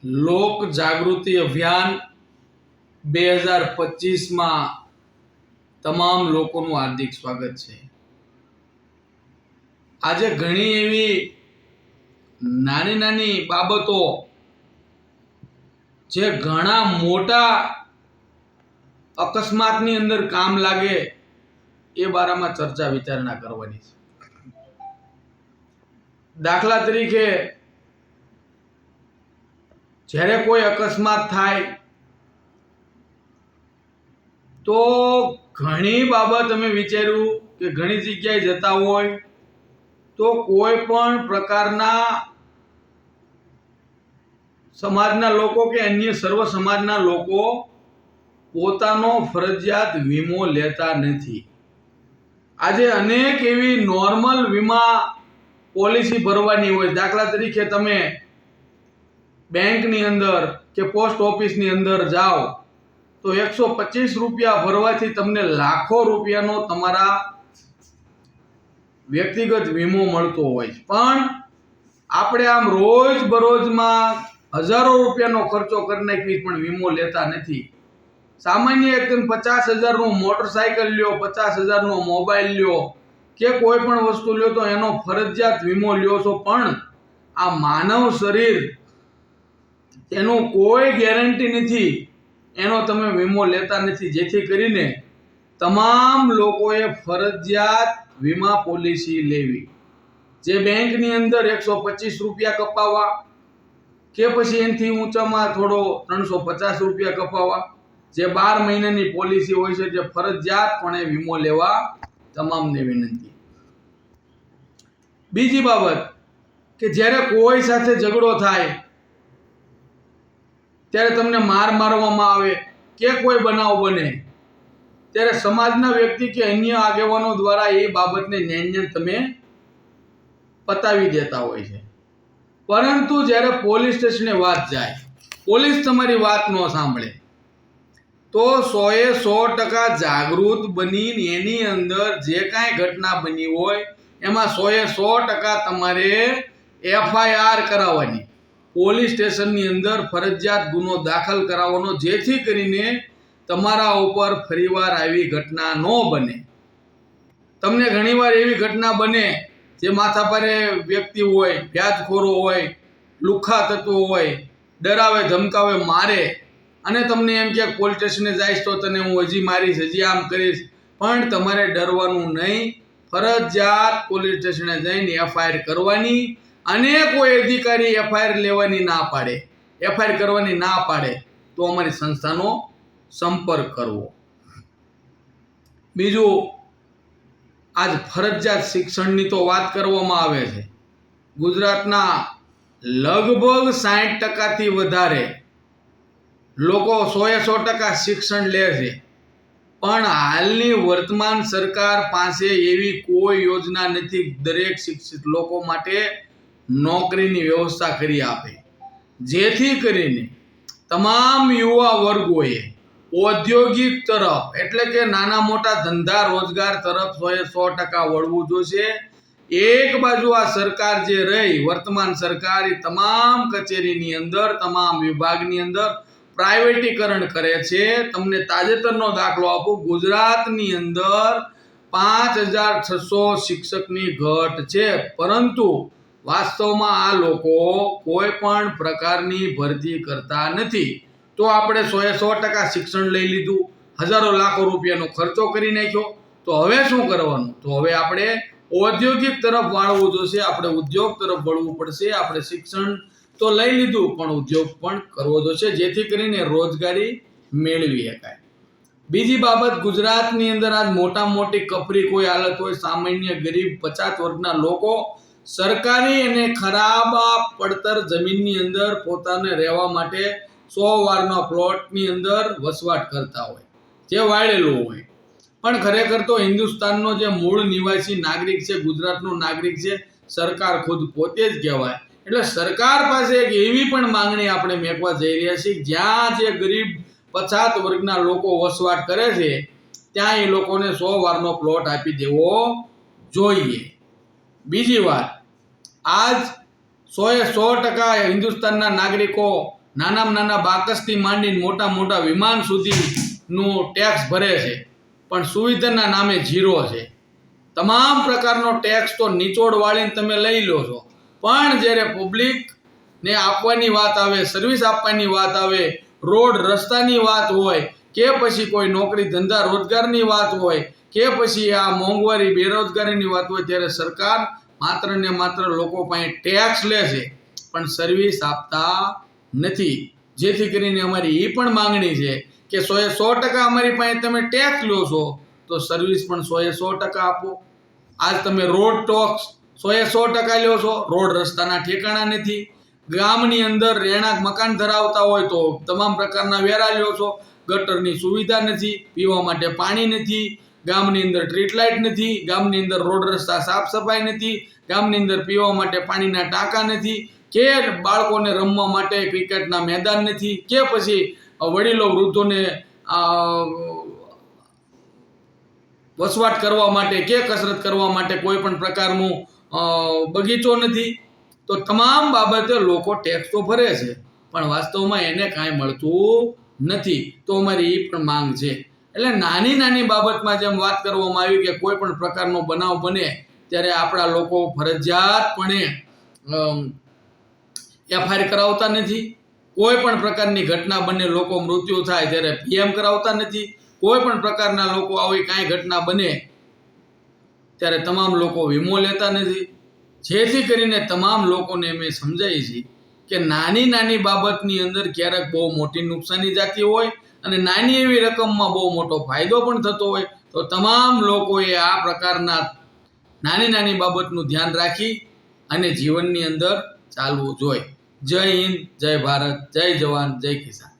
લોક જાગૃતિ અભિયાન 2025માં તમામ લોકોનું હાર્દિક સ્વાગત છે। આજે ઘણી એવી નાની નાની બાબતો જે ઘણા મોટા અકસ્માતની અંદર કામ લાગે એ બારામાં ચર્ચા વિચારણા કરવાની છે। દાખલા તરીકે જ્યારે કોઈ અકસ્માત થાય તો ઘણી બાબત અમે વિચાર્યું કે ઘણી જગ્યાએ જતા હોય તો કોઈ પણ પ્રકારના સમાજના લોકો કે અન્ય સર્વ સમાજના લોકો પોતાનો ફરજિયાત વીમો લેતા નથી। આજે અનેક એવી નોર્મલ વીમા પોલિસી ભરવાની હોય। દાખલા તરીકે તમે બેંકની અંદર કે પોસ્ટ ઓફિસની અંદર જાઓ તો 125 રૂપિયા ભરવાથી તમને લાખો રૂપિયાનો તમારા વ્યક્તિગત વીમો મળતો હોય, પણ આપણે આમ રોજ બરોજમાં હજારો રૂપિયાનો ખર્ચો કરી નાખી પણ વીમો લેતા નથી। સામાન્ય એકદમ 50,000નું મોટરસાયકલ લ્યો, 50,000નો મોબાઈલ લ્યો કે કોઈ પણ વસ્તુ લ્યો તો એનો ફરજિયાત વીમો લ્યો છો, પણ આ માનવ શરીર એનું કોઈ ગેરંટી નથી, એનો તમે વીમો લેતા નથી। જેથી કરીને તમામ લોકોએ ફરજિયાત વીમા પોલિસી લેવી। જે બેંકની અંદર 125 રૂપિયા કપાવવા કે પછી એનાથી ઊંચામાં થોડો 350 રૂપિયા કપાવવા, જે 12 મહિનાની પોલિસી હોય છે જે ફરજિયાતપણે વીમો લેવા તમામને વિનંતી। બીજી બાબત કે જ્યારે કોઈ સાથે ઝઘડો થાય ત્યારે તમને મારવામાં આવે કે કોઈ બનાવ બને ત્યારે સમાજના વ્યક્તિ કે અન્ય આગેવાનો દ્વારા એ બાબતને ન્યાય તમે પતાવી દેતા હોય છે, પરંતુ જ્યારે પોલીસ સ્ટેશને વાત જાય, પોલીસ તમારી વાત ન સાંભળે તો 100% જાગૃત બની એની અંદર જે કાંઈ ઘટના બની હોય એમાં 100% તમારે FIR કરાવવાની, પોલીસ સ્ટેશનની અંદર ફરજિયાત ગુનો દાખલ કરાવવાનો, જેથી કરીને તમારા ઉપર ફરીવાર આવી ઘટના ન બને। તમને ઘણીવાર એવી ઘટના બને જે માથાભારે વ્યક્તિ હોય, વ્યાજખોરો હોય, લુખ્ખા તત્વો હોય, ડરાવે ધમકાવે મારે અને તમને એમ કે પોલીસ સ્ટેશને જઈશ તો તને હું હજી મારીશ, હજી આમ કરીશ, પણ તમારે ડરવાનું નહીં। ફરજિયાત પોલીસ સ્ટેશને જઈને FIR કરવાની, અને કોઈ અધિકારી FIR લેવાની ના પાડે, FIR કરવાની ના પાડે તો અમારી સંસ્થાનો સંપર્ક કરવો। બીજું, આજ ફરજિયાત શિક્ષણની તો વાત કરવામાં આવે છે। ગુજરાતના લગભગ 60%થી વધારે લોકો 100% શિક્ષણ લે છે, પણ હાલની વર્તમાન સરકાર પાસે એવી કોઈ યોજના નથી દરેક શિક્ષિત લોકો માટે નોકરીની વ્યવસ્થા કરી આપે, જેથી કરીને તમામ યુવા વર્ગોએ ઔદ્યોગિક તરફ એટલે કે નાના મોટા ધંધા રોજગાર તરફ 100% વળવું જોઈશે। એક બાજુ આ સરકાર જે રહી વર્તમાન સરકાર એ તમામ કચેરીની અંદર, તમામ વિભાગની અંદર પ્રાઇવેટીકરણ કરે છે। તમને તાજેતરનો દાખલો આપું, ગુજરાતની અંદર 5,600 શિક્ષકની ઘટ છે, પરંતુ વાસ્તવમાં આ લોકો કોઈ પણ પ્રકારની ભરતી કરતા નથી। તો આપણે 100% શિક્ષણ લઈ લીધું, હજારો લાખો રૂપિયાનો ખર્ચો કરી નાખ્યો, તો હવે શું કરવાનું? તો હવે આપણે ઔદ્યોગિક તરફ વાળવું જોશે, આપણે ઉદ્યોગ તરફ વળવું પડશે। આપણે શિક્ષણ તો લઈ લીધું પણ ઉદ્યોગ પણ કરવો જોશે, જેથી કરીને રોજગારી મેળવી શકાય। બીજી બાબત, ગુજરાતની અંદર આજ મોટા મોટી કફરી કોઈ હાલત હોય, સામાન્ય ગરીબ 50 વર્ગના લોકો સરકારી અને ખરાબ પડતર જમીનની અંદર પોતાને રહેવા માટે 100 વારના પ્લોટની અંદર વસવાટ કરતા હોય, જે વાળેલું હોય, પણ ખરેખર તો હિન્દુસ્તાનનો જે મૂળ નિવાસી નાગરિક છે, ગુજરાતનો નાગરિક છે, સરકાર ખુદ પોતે જ કહેવાય। એટલે સરકાર પાસે એક એવી પણ માંગણી આપણે મેકવા જઈ રહ્યા છીએ, જ્યાં જે ગરીબ 50 વર્ગના લોકો વસવાટ કરે છે ત્યાં એ લોકોને 100 વારનો પ્લોટ આપી દેવો જોઈએ। બીજી વાત, આજ 100% હિન્દુસ્તાનના નાગરિકો નાનામાં નાના બાકસથી માંડીને મોટા મોટા વિમાન સુધીનું ટેક્સ ભરે છે, પણ સુવિધાના નામે ઝીરો છે. તમામ પ્રકારનો ટેક્સ તો નીચોડ વાળીને તમે લઈ લો છો, પણ જ્યારે પબ્લિકને આપવાની વાત આવે, સર્વિસ આપવાની વાત આવે, રોડ રસ્તાની વાત હોય કે પછી કોઈ નોકરી ધંધા રોજગારની વાત હોય કે પછી આ મોંઘવારી બેરોજગારીની વાત હોય, ત્યારે સરકાર માત્ર ને માત્ર લોકો પાસે ટેક્સ લે છે પણ સર્વિસ આપતા નથી. જેથી કરીને અમારી એ પણ માંગણી છે કે 100% અમારી પાસે તમે ટેક્સ લો છો તો સર્વિસ પણ 100% આપો. આજ તમે રોડ ટેક્સ 100% લ્યો છો, રોડ રસ્તાના ઠેકાણા નથી. ગામની અંદર રહેણાંક મકાન ધરાવતા હોય તો તમામ પ્રકારના વેરા લ્યો છો, ગટરની સુવિધા નથી, પીવા માટે પાણી નથી, ગામની અંદર સ્ટ્રીટ લાઇટ નથી, ગામની અંદર રોડ રસ્તા સાફ સફાઈ નથી, ગામની અંદર પીવા માટે પાણીના ટાંકા નથી, કે બાળકોને રમવા માટે ક્રિકેટના મેદાન નથી, કે પછી વડીલો વૃદ્ધોને વસવાટ કરવા માટે કે કસરત કરવા માટે કોઈ પણ પ્રકારનું બગીચો નથી. તો તમામ બાબતે લોકો ટેક્સ તો ભરે છે પણ વાસ્તવમાં એને કાંઈ મળતું નથી. તો અમારી એ પણ માંગ છે. એટલે નાની નાની બાબતમાં જેમ વાત કરવામાં આવી કે કોઈ પણ પ્રકારનો બનાવ બને ત્યારે આપણા લોકો ફરજિયાતપણે એફઆઈઆર કરાવતા નથી. કોઈ પણ પ્રકારની ઘટના બને, લોકો મૃત્યુ થાય ત્યારે પીએમ કરાવતા નથી. કોઈ પણ પ્રકારના લોકો આવી કાંઈ ઘટના બને ત્યારે તમામ લોકો વીમો લેતા નથી. જેથી કરીને તમામ લોકોને અમે સમજાવીએ છીએ કે નાની નાની બાબતની અંદર ક્યારેક બહુ મોટી નુકસાની જતી હોય અને નાની એવી રકમમાં બહુ મોટો ફાયદો પણ થતો હોય. તો તમામ લોકોએ આ પ્રકારના નાની નાની બાબતનું ધ્યાન રાખી અને જીવનની અંદર ચાલવું જોઈએ. જય હિન્દ, જય ભારત, જય જવાન, જય કિસાન.